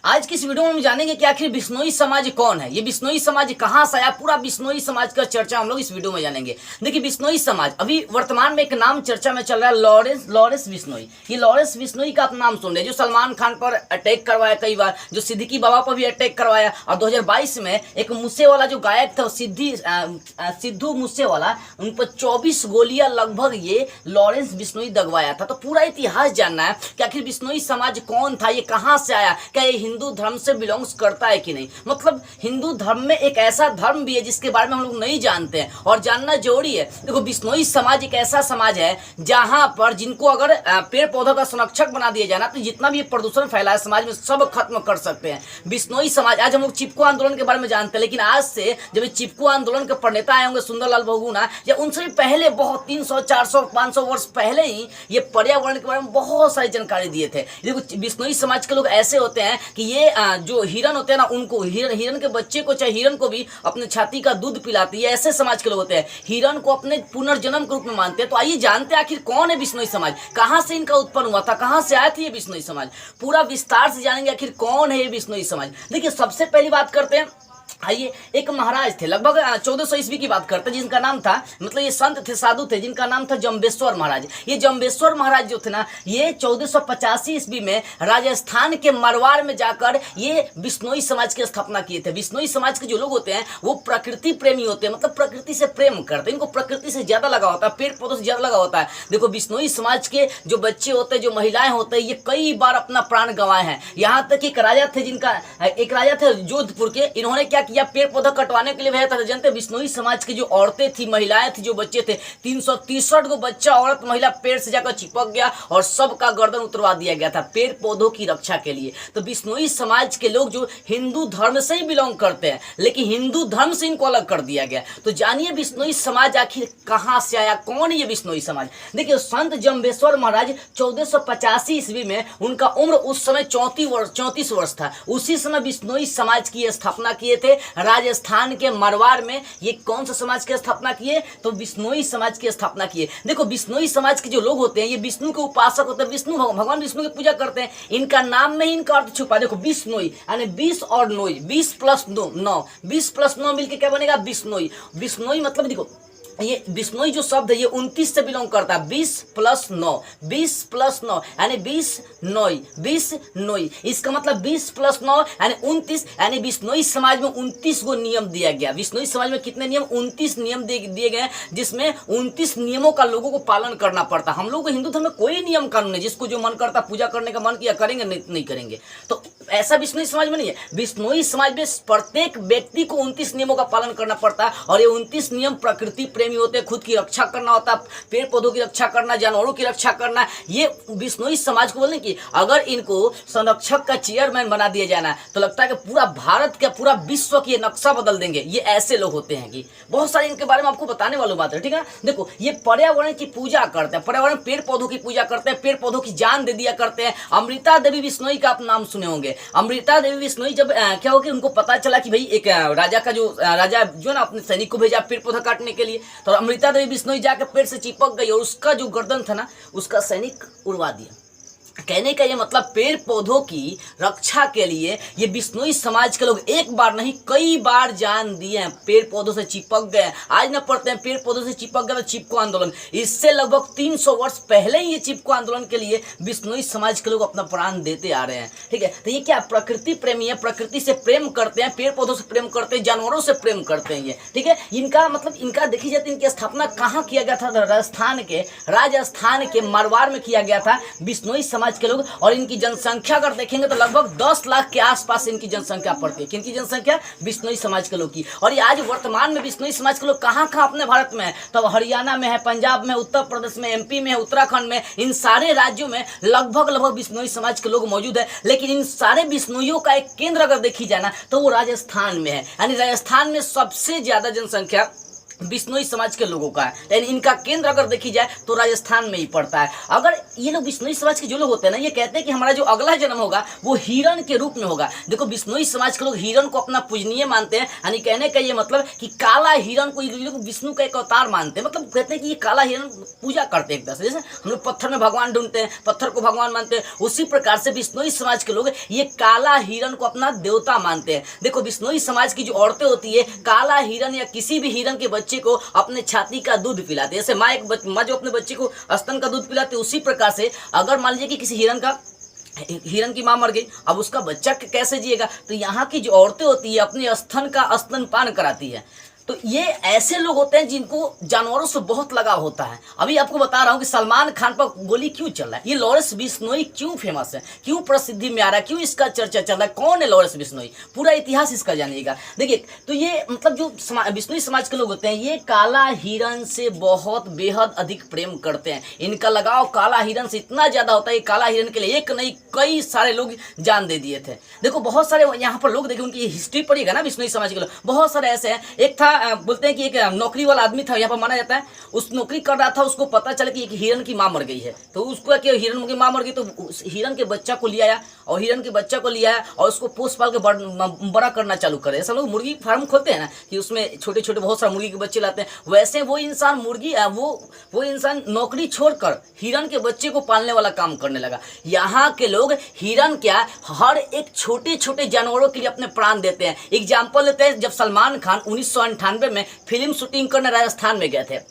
आज की इस वीडियो में हम जानेंगे कि आखिर बिश्नोई समाज कौन है, ये बिश्नोई समाज कहाँ से आया, पूरा बिश्नोई समाज का चर्चा हम लोग इस वीडियो में जानेंगे। देखिए बिश्नोई समाज अभी वर्तमान में एक नाम चर्चा में चल रहा है, लॉरेंस बिश्नोई। ये लॉरेंस बिश्नोई का आप नाम सुन रहे हैं, जो सलमान खान पर अटैक करवाया कई बार, जो सिद्दीकी बाबा पर भी अटैक करवाया, और 2022 में एक मूसेवाला जो गायक था सिद्धू मूसेवाला, उन पर 24 गोलियां लगभग ये लॉरेंस बिश्नोई दगवाया था। तो पूरा इतिहास जानना है कि आखिर बिश्नोई समाज कौन था, ये कहाँ से आया, क्या ये हिंदू धर्म से बिलोंग्स करता है कि नहीं। मतलब हिंदू धर्म में एक ऐसा धर्म भी है जिसके बारे में हम लोग नहीं जानते हैं और जानना जरूरी है। देखो बिश्नोई समाज एक ऐसा समाज है जहां पर जिनको अगर पेड़ पौधों का संरक्षक बना दिया जाए ना, तो जितना भी प्रदूषण फैला है समाज में सब खत्म कर सकते हैं बिश्नोई समाज। आज हम लोग चिपको आंदोलन के बारे में जानते हैं, लेकिन आज से जब चिपको आंदोलन के प्रणेता आए होंगे सुंदरलाल बहुगुणा, या उनसे भी पहले बहुत 300 400 500 वर्ष पहले ही ये पर्यावरण के बारे में बहुत सारी जानकारी दिए थे। देखो बिश्नोई समाज के लोग ऐसे होते हैं कि ये जो हिरन होते हैं ना, उनको हिरन के बच्चे को चाहे हिरन को भी अपने छाती का दूध पिलाती है, ऐसे समाज के लोग होते हैं। हिरन को अपने पुनर्जन्म के रूप में मानते हैं। तो आइए जानते हैं आखिर कौन है बिश्नोई समाज, कहां से इनका उत्पन्न हुआ था, कहां से आए थे ये बिश्नोई समाज, पूरा विस्तार से जानेंगे आखिर कौन है ये बिश्नोई समाज। देखिए सबसे पहली बात करते हैं, आइए एक महाराज थे लगभग 1400 ईस्वी की बात करते हैं, जिनका नाम था, मतलब ये संत थे, साधु थे, जिनका नाम था जम्बेश्वर महाराज। ये जम्बेश्वर महाराज जो थे ना, ये 1485 ईस्वी में राजस्थान के मरवाड़ में जाकर ये बिश्नोई समाज की स्थापना किए थे। बिश्नोई समाज के जो लोग होते हैं वो प्रकृति प्रेमी होते हैं, मतलब प्रकृति से प्रेम करते हैं, इनको प्रकृति से ज्यादा लगा होता है, पेड़ पौधों से ज्यादा लगा होता है। देखो बिश्नोई समाज के जो बच्चे होते हैं, जो महिलाएं होते हैं, ये कई बार अपना प्राण गंवाए हैं। यहाँ तक एक राजा थे, एक राजा थे जोधपुर के, इन्होंने क्या या पेड़ पौधा कटवाने के लिए भेजा था। जनते बिश्नोई समाज की जो औरतें थी, महिलाएं थी, जो बच्चे थे, 363 को बच्चा औरत महिला पेड़ से जाकर चिपक गया और सबका गर्दन उतरवा दिया गया था पेड़ पौधों की रक्षा के लिए। तो बिश्नोई समाज के लोग जो हिंदू धर्म से ही बिलोंग करते हैं, लेकिन हिंदू धर्म से इनको अलग कर दिया गया। तो जानिए बिश्नोई समाज आखिर कहां से आया, कौन है ये बिश्नोई समाज। देखिए संत जम्बेश्वर महाराज 1485 ईस्वी में, उनका उम्र उस समय 34 वर्ष था। उसी समय बिश्नोई समाज की स्थापना किए थे राजस्थान के मरवाड़ में। ये कौन सा समाज की स्थापना किए, तो बिश्नोई समाज की स्थापना किए। देखो बिश्नोई समाज के जो लोग होते हैं ये विष्णु के उपासक होते हैं, विष्णु भगवान विष्णु की पूजा करते हैं। इनका नाम में ही इनका अर्थ छुपा। देखो बिश्नोई यानी 20 और नोई, 20 प्लस 9, 20 प्लस 9 मिलकर क्या बनेगा बिश्नोई। बिश्नोई मतलब देखो ये बिश्नोई जो शब्द है ये 29 से बिलोंग करता है, 20 प्लस 9, 20 प्लस 9 यानी 20 नोई। इसका मतलब 20 प्लस 9 यानी 29, यानी बिश्नोई समाज में 29 को नियम दिया गया। बिश्नोई समाज में कितने नियम, 29 नियम दिए गए, जिसमें 29 नियमों का लोगों को पालन करना पड़ता। हम लोग को हिंदू धर्म में कोई नियम कानून नहीं, जिसको जो मन करता पूजा करने का मन किया करेंगे, नहीं करेंगे। तो ऐसा बिश्नोई समाज में नहीं है। बिश्नोई समाज में प्रत्येक व्यक्ति को 29 नियमों का पालन करना पड़ता है, और ये 29 नियम प्रकृति प्रेमी होते हैं, खुद की रक्षा करना होता है, पेड़ पौधों की रक्षा करना, जानवरों की रक्षा करना। ये बिश्नोई समाज को बोलने की अगर इनको संरक्षक का चेयरमैन बना दिया जाना तो लगता है कि पूरा भारत का, पूरा विश्व की नक्शा बदल देंगे। ये ऐसे लोग होते हैं कि बहुत सारे इनके बारे में आपको बताने वाली बात है, ठीक है। देखो ये पर्यावरण की पूजा करते हैं, पर्यावरण पेड़ पौधों की पूजा करते हैं, पेड़ पौधों की जान दे दिया करते हैं। अमृता देवी बिश्नोई का आप नाम सुने होंगे। अमृता देवी बिश्नोई जब क्या हो कि उनको पता चला कि भाई एक राजा जो ना अपने सैनिक को भेजा पेड़ पौधा काटने के लिए, तो अमृता देवी बिश्नोई जाकर पेड़ से चिपक गई और उसका जो गर्दन था ना, उसका सैनिक उड़वा दिया। कहने का ये मतलब पेड़ पौधों की रक्षा के लिए ये बिश्नोई समाज के लोग एक बार नहीं कई बार जान दिए हैं, पेड़ पौधों से चिपक गए। आज न पढ़ते हैं पेड़ पौधों से चिपक गए तो चिपको आंदोलन, इससे लगभग 300 वर्ष पहले ही ये चिपको आंदोलन के लिए बिश्नोई समाज के लोग अपना प्राण देते आ रहे हैं, ठीक है। तो ये क्या प्रकृति प्रेमी है, प्रकृति से प्रेम करते हैं, पेड़ पौधों से प्रेम करते हैं, जानवरों से प्रेम करते हैं ये, ठीक है। इनका मतलब इनका देखी जाती है, इनकी स्थापना कहाँ किया गया था, राजस्थान के मरवाड़ में किया गया था बिश्नोई समाज के लोग। और इनकी जनसंख्या अगर देखेंगे तो लगभग 10 लाख के आसपास इनकी जनसंख्या पड़ती है। किनकी जनसंख्या, बिश्नोई समाज के लोग की। और ये आज वर्तमान में बिश्नोई समाज के लोग कहाँ अपने भारत में है, तो हरियाणा में है, पंजाब में, उत्तर प्रदेश में, एमपी में, उत्तराखंड में, इन सारे राज्यों में लगभग बिश्नोई समाज के लोग मौजूद है। लेकिन इन सारे बिश्नोइयों का एक केंद्र अगर देखी जाए ना, तो वो राजस्थान में है। यानी राजस्थान में सबसे ज्यादा जनसंख्या बिश्नोई समाज के लोगों का है, लेकिन इनका केंद्र अगर देखी जाए तो राजस्थान में ही पड़ता है। अगर ये लोग बिश्नोई समाज के जो लोग होते हैं ना, ये कहते हैं कि हमारा जो अगला जन्म होगा वो हिरण के रूप में होगा। देखो बिश्नोई समाज के लोग हिरण को अपना पूजनीय मानते हैं, यानी कहने का ये मतलब कि काला हिरण को ये लोग विष्णु का एक अवतार मानते हैं। मतलब कहते हैं कि ये काला हिरण पूजा करते हैं एक तरह से, जैसे हम लोग पत्थर में भगवान ढूंढते हैं, पत्थर को भगवान मानते हैं, उसी प्रकार से बिश्नोई समाज के लोग ये काला हिरण को अपना देवता मानते हैं। देखो बिश्नोई समाज की जो औरतें होती है काला हिरण या किसी भी हिरण के बच्चे को अपने छाती का दूध पिलाते हैं। जैसे माँ जो अपने बच्चे को स्तन का दूध पिलाते है, उसी प्रकार से अगर मान लीजिए कि किसी हिरण की माँ मर गई, अब उसका बच्चा कैसे जिएगा, तो यहाँ की जो औरतें होती है अपने स्तन का स्तनपान कराती है। तो ये ऐसे लोग होते हैं जिनको जानवरों से बहुत लगाव होता है। अभी आपको बता रहा हूँ कि सलमान खान पर गोली क्यों चल रहा है, ये लॉरेंस बिश्नोई क्यों फेमस है, क्यों प्रसिद्धि में आ रहा है, क्यों इसका चर्चा चल रहा है, कौन है लॉरेंस बिश्नोई, पूरा इतिहास इसका जानिएगा। देखिए तो ये मतलब जो बिश्नोई समाज के लोग होते हैं ये काला हिरण से बहुत बेहद अधिक प्रेम करते हैं। इनका लगाव काला हिरण से इतना ज्यादा होता है, काला हिरण के लिए एक नहीं कई सारे लोग जान दे दिए थे। देखो बहुत सारे यहाँ पर लोग देखिए उनकी हिस्ट्री पढ़िएगा ना, बिश्नोई समाज के लोग बहुत सारे ऐसे हैं। एक था बोलते हैं कि एक नौकरी वाला आदमी था, यहाँ पर माना जाता है उस नौकरी कर रहा था, उसको पता चला कि एक हिरण की माँ मर गई है, तो उसको क्या हिरण की माँ मर गई तो उस हिरण के बच्चा को ले आया और हिरण के बच्चा को ले आया और उसको पोस पाल के बड़ा करना चालू करे। ऐसा लोग मुर्गी फार्म खोलते हैं ना कि उसमें छोटे छोटे बहुत सारे मुर्गी के बच्चे लाते हैं, वैसे वो इंसान मुर्गी वो इंसान नौकरी छोड़कर हिरण के बच्चे को पालने वाला काम करने लगा। यहाँ के लोग हिरण क्या हर एक छोटे छोटे जानवरों के लिए अपने प्राण देते हैं। एग्जाम्पल लेते हैं, जब सलमान खान 1998 में फिल्म शूटिंग करने राजस्थान में गए थे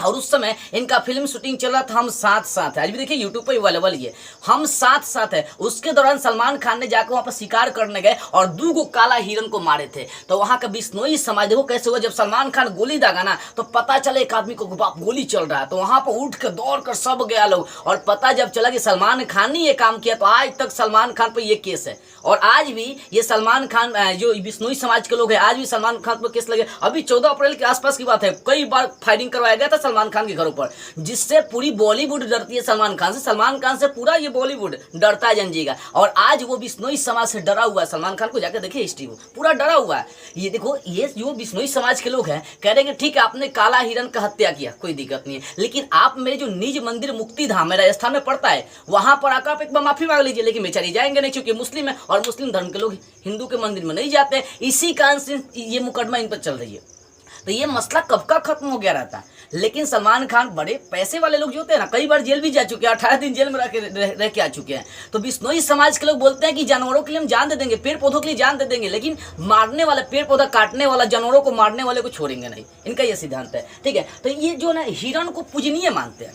और उस समय इनका फिल्म शूटिंग चल रहा था हम साथ साथ है, आज भी देखिए यूट्यूब पर अवेलेबल है हम साथ साथ है। उसके दौरान सलमान खान ने जाकर वहां पर शिकार करने गए और 2 काला हिरण को मारे थे। तो वहां का बिश्नोई समाज देखो कैसे हुआ, जब सलमान खान गोली दागा ना तो पता चला एक आदमी को बाप गोली चल रहा है, तो वहां पर उठ कर दौड़ कर सब गया लोग, और पता जब चला कि सलमान खान ने ये काम किया तो आज तक सलमान खान पर ये केस है। और आज भी ये सलमान खान जो बिश्नोई समाज के लोग हैं आज भी सलमान खान पर केस लगे। अभी 14 अप्रैल के आसपास की बात है, कई बार फायरिंग करवाया गया था सलमान खान के घरों पर, जिससे पूरी बॉलीवुड डरती है सलमान खान से पूरा ये बॉलीवुड डरता है जनजीगा। और आज वो बिश्नोई समाज से डरा हुआ है, सलमान खान को जाकर देखिए हिस्ट्री को पूरा डरा हुआ है। ये देखो ये जो बिश्नोई समाज के लोग हैं कह रहे हैं ठीक है आपने काला हिरण का हत्या किया कोई दिक्कत नहीं है, लेकिन आप मेरे जो निज मंदिर मुक्ति धाम है राजस्थान में पड़ता है वहां पर आकर आप एक बार माफी मांग लीजिए, लेकिन बेचारी जाएंगे नहीं क्योंकि मुस्लिम है और मुस्लिम धर्म के लोग हिंदू के मंदिर में नहीं जाते। इसी कारण से ये मुकदमा इन पर चल रही है। तो ये मसला कब का खत्म हो गया रहता, लेकिन सलमान खान बड़े पैसे वाले लोग जो होते हैं ना कई बार जेल भी जा चुके हैं, 18 दिन जेल में रह के आ चुके हैं। तो बिश्नोई समाज के लोग बोलते हैं कि जानवरों के लिए हम जान दे देंगे, पेड़ पौधों के लिए जान दे देंगे, लेकिन मारने वाले पेड़ पौधा काटने वाला जानवरों को मारने वाले को छोड़ेंगे नहीं, इनका ये सिद्धांत है। ठीक है, तो ये जो ना हिरण को पूजनीय मानते हैं,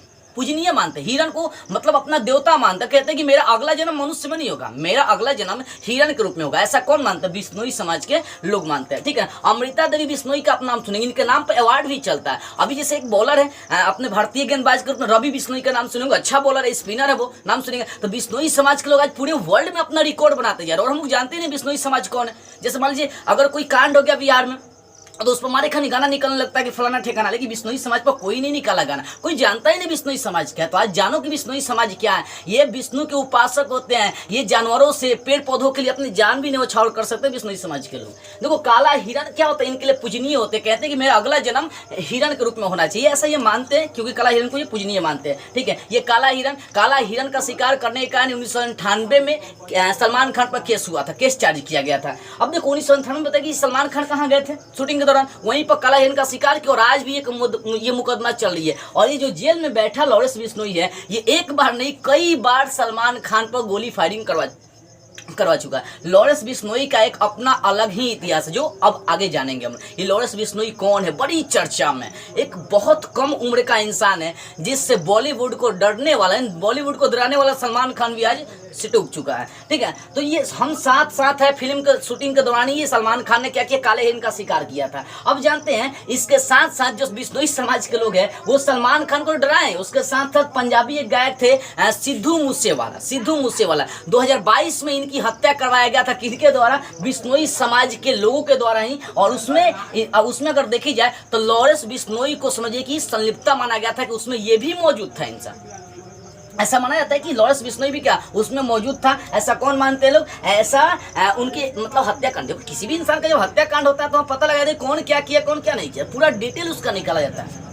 हिरण को मतलब अपना देवता मानता, कहते हैं कि मेरा अगला जन्म मनुष्य में नहीं होगा, मेरा अगला जन्म हिरण के रूप में होगा। ऐसा कौन मानता है? बिश्नोई समाज के लोग मानते हैं। ठीक है, अमृता देवी बिश्नोई का आप नाम सुनेंगे, इनके नाम पर अवार्ड भी चलता है। अभी जैसे एक बॉलर है अपने भारतीय गेंदबाज के रूप में रवि बिश्नोई का नाम सुनेंगे, अच्छा बॉलर है, स्पिनर है, वो नाम सुनेंगे। तो बिश्नोई समाज के लोग आज पूरे वर्ल्ड में अपना रिकॉर्ड बनाते जा रहे हैं और हम लोग जानते नहीं बिश्नोई समाज कौन है। जैसे मान लीजिए अगर कोई कांड हो गया बिहार में तो उस पर हमारे खानी गाना निकलने लगता है कि फलाना ठिकाना, लेकिन बिश्नोई समाज पर कोई नहीं निकाला गाना, कोई जानता ही नहीं बिश्नोई समाज क्या है। तो आज जानो कि बिश्नोई समाज क्या है। ये विष्णु के उपासक होते हैं, ये जानवरों से पेड़ पौधों के लिए अपनी जान भी न्यौछावर कर सकते हैं बिश्नोई समाज के लोग। देखो काला हिरण क्या होता है, इनके लिए पूजनीय होते हैं, कहते हैं कि मेरा अगला जन्म हिरण के रूप में होना चाहिए, ऐसा ये मानते हैं क्योंकि काला हिरण को ये पूजनीय मानते हैं। ठीक है, ये काला हिरण का शिकार करने के कारण 1998 में सलमान खान पर केस हुआ था, केस जारी किया गया था। अब देखो 1998 में बताया कि सलमान खान कहाँ गए थे शूटिंग के दौरान, वहीं पर काला हिरण का शिकार किया और आज भी ये मुकदमा चल रही है। और ये जो जेल में बैठा लॉरेंस बिश्नोई है ये एक बार नहीं कई बार सलमान खान पर गोली फायरिंग करवा चुका है। लॉरेंस बिश्नोई का एक अपना अलग ही इतिहास है जो अब आगे जानेंगे हम। ये लॉरेंस बिश्नोई कौन है, बड़ी चर्चा में, एक बहुत कम उम्र का इंसान है जिससे बॉलीवुड को डरने वाला, बॉलीवुड को डराने वाला सलमान खान भी आज सिट उग चुका है। ठीक है, तो ये हम साथ साथ है फिल्म के शूटिंग के दौरान ही ये सलमान खान ने क्या किया, काले हिरण का शिकार किया था। अब जानते हैं इसके साथ साथ जो बिश्नोई समाज के लोग हैं वो सलमान खान को डराए, उसके साथ साथ पंजाबी एक गायक थे सिद्धू मूसेवाला 2022 में इनकी हत्या करवाया गया था, किसके द्वारा, बिश्नोई समाज के लोगों के द्वारा ही। और उसमें अगर देखी जाए तो लॉरेंस बिश्नोई को समझिए कि संलिप्तता माना गया था कि उसमें ये भी मौजूद था इंसान। ऐसा माना जाता है कि लॉरेंस बिश्नोई भी क्या उसमें मौजूद था। ऐसा कौन मानते हैं लोग? ऐसा उनके मतलब हत्याकांड, देखो किसी भी इंसान का जब हत्याकांड होता है तो हम पता लगा दे कौन क्या किया कौन क्या नहीं किया, पूरा डिटेल उसका निकाला जाता है,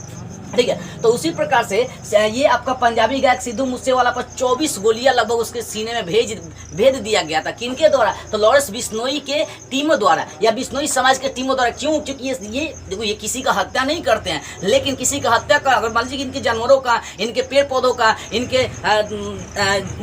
ठीक है। तो उसी प्रकार से ये आपका पंजाबी गायक सिद्धू मूसेवाला पर 24 गोलियां लगभग उसके सीने में भेद दिया गया था। किनके द्वारा? तो लॉरेंस बिश्नोई के टीमों द्वारा या बिश्नोई समाज के टीमों द्वारा। क्यों? क्योंकि ये देखो ये किसी का हत्या नहीं करते हैं, लेकिन किसी का हत्या का अगर मान लीजिए इनके जानवरों का, इनके पेड़ पौधों का, इनके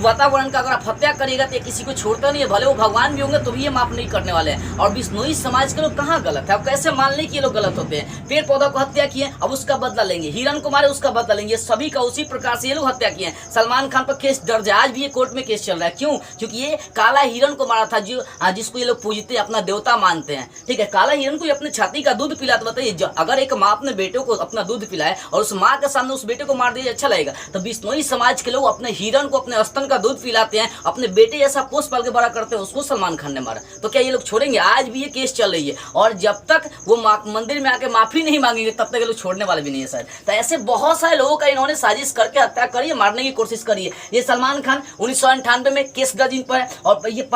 वातावरण का अगर आप हत्या करिएगा तो ये किसी को छोड़ता नहीं है, भले वो भगवान भी होंगे तो भी ये माफ नहीं करने वाले हैं। और बिश्नोई समाज के लोग कहाँ गलत है? आप कैसे मान लें कि ये लोग गलत होते हैं? पेड़ पौधों को हत्या किए, अब उसका बदला लेंगे, हिरण को मारे उसका बदला लेंगे, सभी का उसी प्रकार से ये लोग हत्या किए हैं। सलमान खान पर केस दर्ज है, आज भी ये कोर्ट में केस चल रहा है। क्यों? क्योंकि ये काला हिरण को मारा था जिसको ये लोग पूजते अपना देवता मानते हैं, ठीक है। काला हिरण को अपने छाती का दूध पिला, तो बताइए अगर एक माँ अपने बेटे को अपना दूध पिलाए और उस माँ के सामने उस बेटे को मार दिए अच्छा लगेगा? तो बिश्नोई समाज के लोग अपने हिरण को अपने स्तन का दूध पिलाते हैं, अपने बेटे जैसा पोस पाल के बड़ा करते हैं, उसको सलमान खान ने मारा। तो क्या ये लोग छोड़ेंगे? आज भी ये केस चल रही है और जब तक वो मंदिर में आके माफी नहीं मांगेंगे तब तक ये लोग छोड़ने वाले भी नहीं है शायद। तो ऐसे बहुत सारे लोगों का इन्होंने साजिश करके हत्या करी है, मारने की कोशिश करी है। ये सलमान खान 1998 में केस दर्ज इन पर है और ये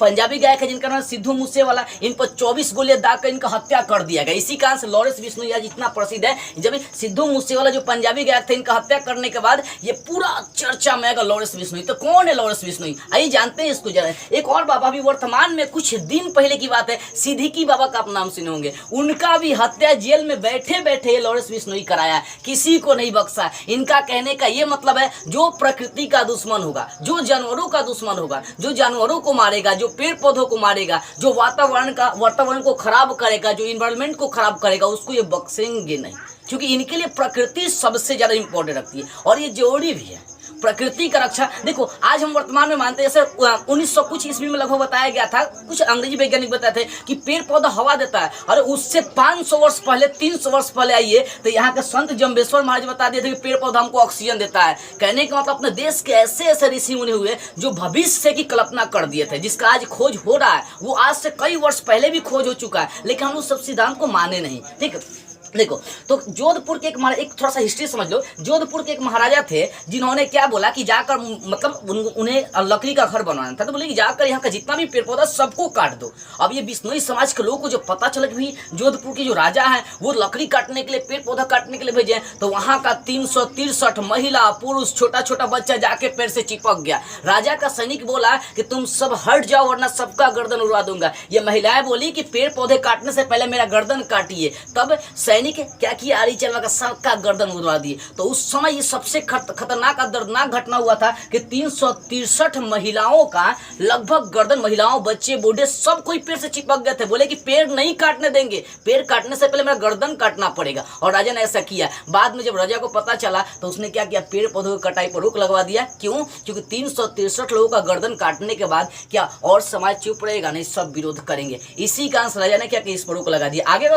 पंजाबी गायक है जिनका नाम सिद्धू मूसेवाला, इन पर 24 गोलियां दाग कर इनका हत्या कर दिया गया। इसी कारण से लॉरेंस बिश्नोई आज इतना प्रसिद्ध है। जब सिद्धू मूसेवाला जो पंजाबी गायक थे इनका हत्या करने के बाद ये पूरा चर्चा में आएगा लॉरेंस बिश्नोई। तो कौन है लॉरेंस बिश्नोई? आइए जानते हैं इसको जरा। एक और बाबा भी वर्तमान में कुछ दिन पहले की बात है, सिद्दीकी बाबा का आप नाम सुने होंगे, उनका भी हत्या जेल में बैठे बैठे लॉरेंस बिश्नोई कराया, किसी को नहीं बख्शा। इनका कहने का ये मतलब है जो प्रकृति का दुश्मन होगा, जो जानवरों का दुश्मन होगा, जो जानवरों को मारेगा, जो पेड़ पौधों को मारेगा, जो वातावरण को खराब करेगा, जो इन्वायरमेंट को खराब करेगा, उसको ये बख्शेंगे नहीं, क्योंकि इनके लिए प्रकृति सबसे ज्यादा इंपॉर्टेंट रखती है और ये जरूरी भी है प्रकृति का रक्षा। देखो आज हम वर्तमान में मानते हैं, जैसे 1900 कुछ ईस्वी में लगभग बताया गया था, कुछ अंग्रेजी वैज्ञानिक बताए थे कि पेड़ पौधा हवा देता है। और उससे 500 वर्ष पहले, 300 वर्ष पहले आइए तो यहाँ के संत जम्बेश्वर महाराज बता दिए थे कि पेड़ पौधा हमको ऑक्सीजन देता है। कहने का मतलब अपने देश के ऐसे ऐसे ऋषि मुनि हुए जो भविष्य की कल्पना कर दिए थे, जिसका आज खोज हो रहा है। वो आज से कई वर्ष पहले भी खोज हो चुका है, लेकिन हम उस सब सिद्धांत को माने नहीं, ठीक है। देखो तो जोधपुर के एक थोड़ा सा हिस्ट्री समझ लो। जोधपुर के एक महाराजा थे जिन्होंने क्या बोला कि जाकर मतलब उन्हें लकड़ी का घर बनवाना था, तो बोले कि जाकर यहाँ का जितना भी पेड़ पौधा सबको काट दो। अब ये बिश्नोई समाज के लोगों को जो पता चला कि भाई जोधपुर के जो राजा है वो लकड़ी काटने के लिए, पेड़ पौधा काटने के लिए भेजे हैं, तो वहाँ का 363 महिला पुरुष छोटा छोटा बच्चा जाके पेड़ से चिपक गया। राजा का सैनिक बोला कि तुम सब हट जाओ वरना सबका गर्दन उड़वा दूंगा। ये महिलाएं बोली कि पेड़ पौधे काटने से पहले मेरा गर्दन काटिए। तब क्या किया, आरी चलवा का सबका गर्दन उड़वा दिए। तो उस समय ये सबसे खतरनाक और दर्दनाक घटना हुआ था कि 363 महिलाओं का लगभग गर्दन, महिलाओं बच्चे बूढ़े सब कोई पेड़ से चिपक गए थे। बोले कि पेड़ नहीं काटने देंगे, पेड़ काटने से पहले मेरा गर्दन काटना पड़ेगा। और राजा ने ऐसा किया। बाद में जब राजा को पता चला तो उसने क्या किया, पेड़ पौधों की कटाई पर रोक लगवा दिया। क्यों? क्योंकि 363 लोगों का गर्दन काटने के बाद क्या और समाज चुप रहेगा? नहीं, सब विरोध करेंगे। इसी कारण राजा ने क्या किया, इस पर रोक लगा दिया। आगे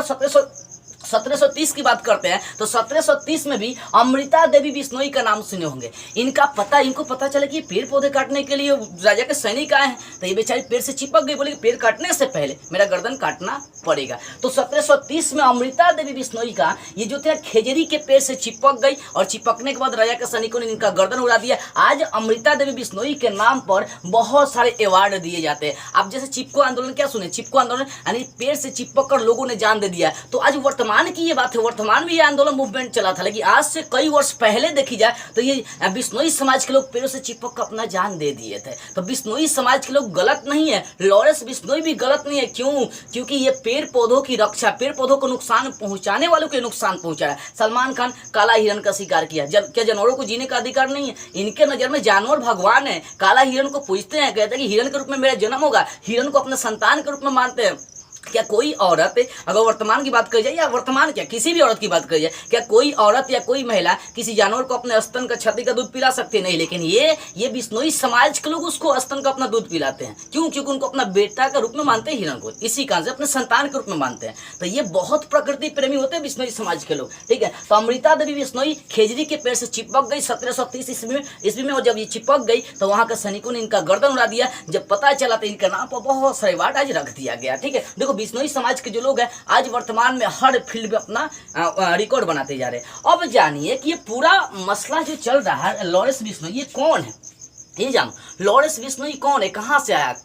1730 की बात करते हैं तो 1730 में भी अमृता देवी बिश्नोई का नाम सुने होंगे। इनको पता चला कि पेड़ पौधे काटने के लिए राजा के सैनिक आए हैं, तो ये बेचारी पेड़ से चिपक गई। बोले कि पेड़ काटने से पहले मेरा गर्दन काटना पड़ेगा। तो 1730 में अमृता देवी बिश्नोई का ये जो थे खेजरी के पेड़ से चिपक गई और चिपकने के बाद राजा के सैनिकों ने इनका गर्दन उड़ा दिया। आज अमृता देवी बिश्नोई के नाम पर बहुत सारे अवार्ड दिए जाते हैं। आप जैसे चिपको आंदोलन क्या सुने, चिपको आंदोलन यानी पेड़ से चिपक कर लोगों ने जान दे दिया। तो आज वर्तमान की ये बात है, वर्तमान में ये आंदोलन मूवमेंट चला था, लेकिन आज से कई वर्ष पहले देखी जाए तो ये बिश्नोई समाज के लोग पेड़ों से चिपक कर अपना जान दे दिए थे। तो बिश्नोई समाज के लोग गलत नहीं है, लॉरेंस बिश्नोई भी गलत नहीं है। क्यों? क्योंकि ये पेड़ पौधों की रक्षा, पेड़ पौधों को नुकसान पहुंचाने वालों को नुकसान पहुंचा रहा है। सलमान खान काला हिरण का शिकार किया, क्या जानवरों को जीने का अधिकार नहीं है? इनके नजर में जानवर भगवान है। काला हिरण को पूजते हैं, कहते हैं कि हिरण के रूप में मेरा जन्म होगा, हिरण को अपने संतान के रूप में मानते हैं। क्या कोई औरत, अगर वर्तमान की बात करी जाए या वर्तमान क्या किसी भी औरत की बात करी जाए, क्या कोई औरत या कोई महिला किसी जानवर को अपने स्तन का, छाती का दूध पिला सकती है? नहीं। लेकिन ये बिश्नोई समाज के लोग उसको स्तन का अपना दूध पिलाते हैं। क्यों? क्योंकि उनको अपना बेटा के रूप में मानते हैं हिरण को, इसी कारण से अपने संतान के रूप में मानते हैं। तो ये बहुत प्रकृति प्रेमी होते हैं बिश्नोई समाज के लोग, ठीक है। तो अमृता देवी बिश्नोई खेजरी के पेड़ से चिपक गई 1730 ईस्वी में। और जब ये चिपक गई तो वहां के सैनिकों ने इनका गर्दन उड़ा दिया। जब पता चला तो इनके नाम पर बहुत सारे अवार्ड आज रख दिया गया, ठीक है। देखो देखो बिश्नोई समाज के जो लोग हैं आज वर्तमान में हर फील्ड में अपना रिकॉर्ड बनाते जा रहे हैं। अब जानिए कि ये पूरा मसला जो चल रहा है लॉरेंस बिश्नोई ये कौन है, ये जानो लॉरेंस बिश्नोई कौन है, कहाँ से आया,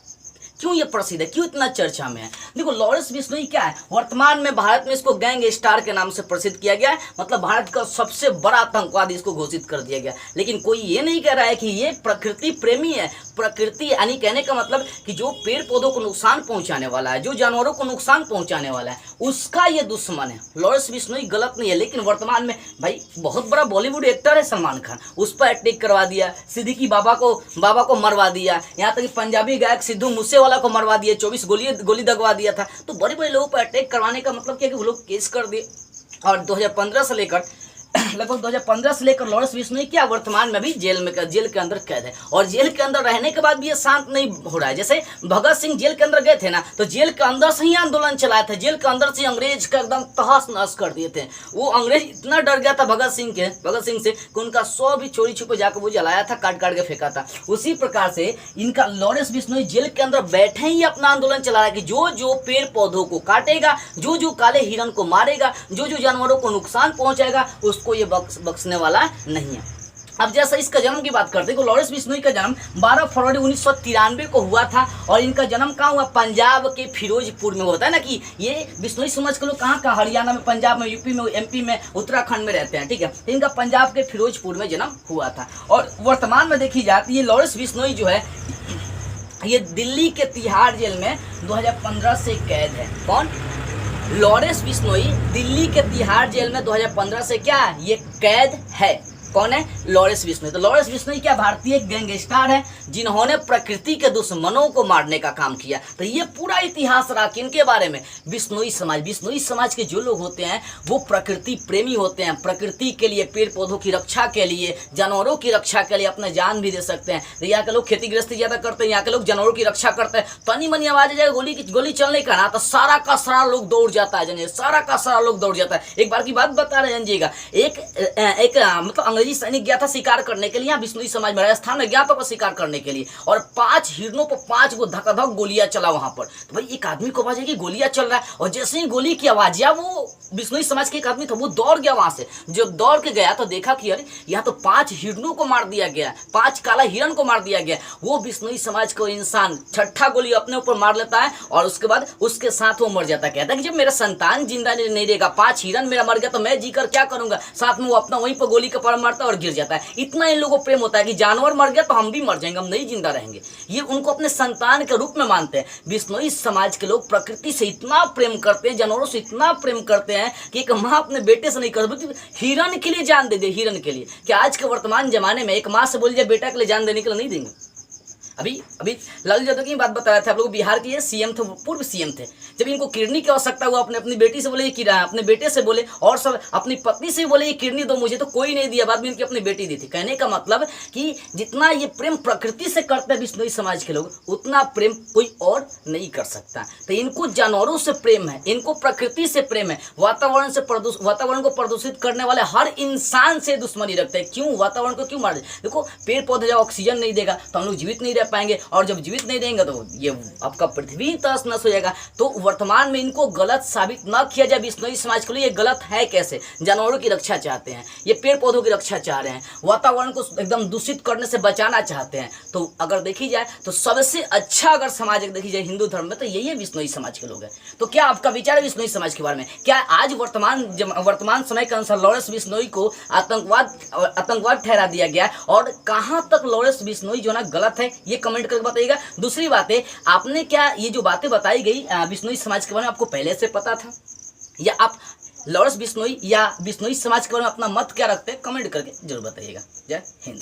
क्यों ये प्रसिद्ध है, क्यों इतना चर्चा में है। देखो लॉरेंस बिश्नोई क्या है, वर्तमान में भारत में इसको गैंग स्टार के नाम से प्रसिद्ध किया गया है, मतलब भारत का सबसे बड़ा आतंकवादी इसको घोषित कर दिया गया। लेकिन कोई ये नहीं कह रहा है कि ये प्रकृति प्रेमी है। प्रकृति यानी कहने का मतलब कि जो पेड़ पौधों को नुकसान पहुंचाने वाला है, जो जानवरों को नुकसान पहुंचाने वाला है, उसका ये दुश्मन है। लॉरेंस बिश्नोई गलत नहीं है, लेकिन वर्तमान में भाई बहुत बड़ा बॉलीवुड एक्टर है सलमान खान, उस पर अटैक करवा दिया, सिद्दीकी बाबा को मरवा दिया, यहाँ तक कि पंजाबी गायक सिद्धू मूसेवाला को मरवा दिया, 24 गोली दगवा दिया था। तो बड़े बड़े लोगों पर अटैक करवाने का मतलब क्या कि वो लोग केस कर दिए। और 2015 से लेकर लगभग 2015 से लेकर लॉरेंस बिश्नोई क्या वर्तमान में भी जेल के अंदर कैद है। और जेल के अंदर रहने के बाद भी ये शांत नहीं हो रहा है। जैसे भगत सिंह जेल के अंदर गए थे ना, तो जेल के अंदर से ही आंदोलन चलाए थे, जेल के अंदर से अंग्रेज का एकदम तहस नहस कर दिए थे। वो अंग्रेज इतना डर गया था भगत सिंह से कि उनका 100 भी चोरी छुपे जाकर वो जलाया था, काट के फेंका था। उसी प्रकार से इनका लॉरेंस बिश्नोई जेल के अंदर बैठे ही अपना आंदोलन चला रहा है कि जो पेड़ पौधों को काटेगा, जो काले हिरन को मारेगा, जो जानवरों को नुकसान पहुंचाएगा, उसको ये बख्शने वाला नहीं है। अब जैसा इसका जन्म की बात करते हैं, लॉरेंस बिश्नोई का जन्म 12 फरवरी 1993 को हुआ था। और इनका जन्म कहाँ हुआ, पंजाब के फिरोजपुर में। होता है ना कि ये बिश्नोई समाज के लोग कहाँ हरियाणा में, पंजाब में, यूपी में, एमपी में, उत्तराखंड में रहते हैं, ठीक है। तो इनका पंजाब के फिरोजपुर में जन्म हुआ था। और वर्तमान में देखी जाती है लॉरेंस बिश्नोई जो है ये दिल्ली के तिहाड़ जेल में 2015 से कैद है। कौन, लॉरेंस बिश्नोई दिल्ली के तिहाड़ जेल में 2015 से क्या ये कैद है। कौन है, लॉरेंस बिश्नोई। तो लॉरेंस बिश्नोई क्या भारतीय गैंगस्टर है जिन्होंने प्रकृति के दुश्मनों को मारने का काम किया। तो ये पूरा इतिहास रहा किनके बारे में, बिश्नोई समाज के जो लोग होते हैं वो प्रकृति प्रेमी होते हैं, प्रकृति के लिए, पेड़ पौधों की रक्षा के लिए, जानवरों की रक्षा के लिए अपना जान भी दे सकते हैं। तो यहाँ के लोग खेती गृहस्थी ज्यादा करते हैं, यहाँ के लोग जानवरों की रक्षा करते हैं। तनी मनी आवाज आ जाएगा गोली चलने का ना, तो सारा का सारा लोग दौड़ जाता है, जानिए सारा का सारा लोग दौड़ जाता है। एक बार की बात बता रहे जानिएगा, एक मतलब अंग्रेजी सैनिक गया था शिकार करने के लिए, यहाँ बिश्नोई समाज में राजस्थान में गया था शिकार करने के लिए, और 5 हिरणों पर 5 गो धकाधक गोलियां चला वहां पर। तो भाई एक आदमी को आवाज है कि गोलियां चल रहा है, और जैसे ही गोली की आवाज या वो बिश्नोई समाज के एक आदमी था वो दौड़ गया वहां से। जब दौड़ के गया तो देखा कि अरे यहाँ तो 5 हिरणों को मार दिया गया, 5 काला हिरण को मार दिया गया। वो बिश्नोई समाज को इंसान 6ठा गोली अपने ऊपर मार लेता है और उसके बाद उसके साथ वो मर जाता है। कहता है कि जब मेरा संतान जिंदा नहीं रहेगा, 5 हिरण मेरा मर गया तो मैं जीकर क्या करूंगा। साथ में वो अपना वहीं पर गोली का पर मारता और गिर जाता है। इतना इन लोगों को प्रेम होता है कि जानवर मर गया तो हम भी मर जाएंगे, हम नहीं जिंदा रहेंगे। ये उनको अपने संतान के रूप में मानते हैं। बिश्नोई समाज के लोग प्रकृति से इतना प्रेम करते हैं, जानवरों से इतना प्रेम करते हैं कि एक माँ अपने बेटे से नहीं कर सकती, हिरन के लिए जान दे दे, हिरन के लिए। कि आज के वर्तमान जमाने में एक माँ से बोल जाए बेटा के लिए जान देने के लिए नहीं देंगे। अभी लालू यादव की बात बता रहे थे आप लोग, बिहार के ये सीएम थे, पूर्व सीएम थे। जब इनको किडनी की आवश्यकता हुआ, अपनी बेटी से बोले, अपने बेटे से बोले, और सब अपनी पत्नी से बोले ये किडनी दो मुझे, तो कोई नहीं दिया। बाद में इनकी अपनी बेटी दी थी। कहने का मतलब कि जितना ये प्रेम प्रकृति से करते हैं बिश्नोई समाज के लोग, उतना प्रेम कोई और नहीं कर सकता। तो इनको जानवरों से प्रेम है, इनको प्रकृति से प्रेम है, वातावरण को प्रदूषित करने वाले हर इंसान से दुश्मनी रखते हैं। क्यों, वातावरण को क्यों मार दे। देखो पेड़ पौधे जब ऑक्सीजन नहीं देगा तो हम लोग जीवित नहीं रह पाएंगे, और जब जीवित नहीं रहेंगे तो ये आपका पृथ्वी तहस नहस हो जाएगा। तो वर्तमान में इनको गलत साबित न किया जाए बिश्नोई समाज के लिए। ये गलत है कैसे, जानवरों की रक्षा चाहते हैं, ये पेड़ पौधों की रक्षा चाह रहे हैं, वातावरण को एकदम दूषित करने से बचाना चाहते हैं। तो अगर देखी जाए तो सबसे अच्छा अगर समाज देखी जाए हिंदू धर्म में तो यही है बिश्नोई समाज के लोग हैं। तो क्या आपका विचार है बिश्नोई समाज के बारे में? क्या आज वर्तमान समय के अनुसार लॉरेंस बिश्नोई को आतंकवाद ठहरा दिया गया, और कहां तक लॉरेंस बिश्नोई जो ना गलत है, ये कमेंट करके बताइएगा। दूसरी बात है, आपने क्या ये जो बातें बताई गई बिश्नोई समाज के बारे में आपको पहले से पता था, या आप लॉरेंस बिश्नोई या बिश्नोई समाज के बारे में अपना मत क्या रखते हैं, कमेंट करके जरूर बताइएगा। जय हिंद।